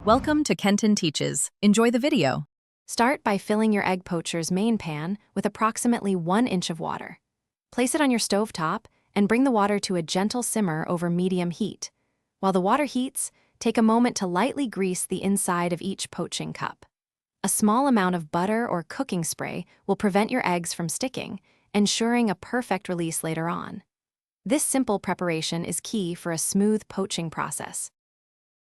Welcome to Kenton Teaches. Enjoy the video. Start by filling your egg poacher's main pan with approximately 1 inch of water. Place it on your stove top and bring the water to a gentle simmer over medium heat. While the water heats, take a moment to lightly grease the inside of each poaching cup. A small amount of butter or cooking spray will prevent your eggs from sticking, ensuring a perfect release later on. This simple preparation is key for a smooth poaching process.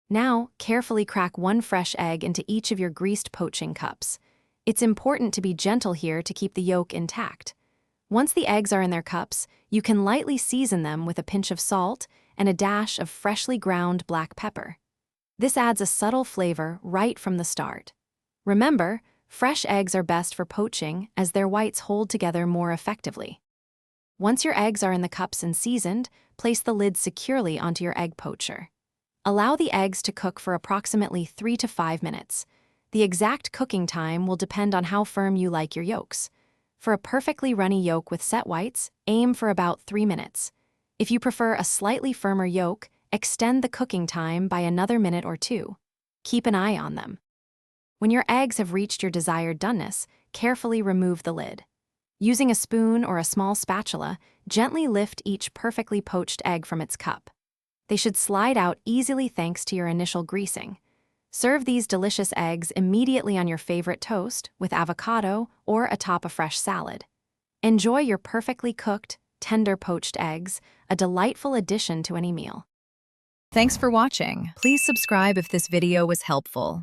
Now, carefully crack 1 fresh egg into each of your greased poaching cups. It's important to be gentle here to keep the yolk intact. Once the eggs are in their cups, you can lightly season them with a pinch of salt and a dash of freshly ground black pepper. This adds a subtle flavor right from the start. Remember, fresh eggs are best for poaching as their whites hold together more effectively. Once your eggs are in the cups and seasoned, place the lid securely onto your egg poacher. Allow the eggs to cook for approximately 3 to 5 minutes. The exact cooking time will depend on how firm you like your yolks. For a perfectly runny yolk with set whites, aim for about 3 minutes. If you prefer a slightly firmer yolk, extend the cooking time by another minute or 2. Keep an eye on them. When your eggs have reached your desired doneness, carefully remove the lid. Using a spoon or a small spatula, gently lift each perfectly poached egg from its cup. They should slide out easily thanks to your initial greasing. Serve these delicious eggs immediately on your favorite toast with avocado or atop a fresh salad. Enjoy your perfectly cooked, tender poached eggs, a delightful addition to any meal. Thanks for watching. Please subscribe if this video was helpful.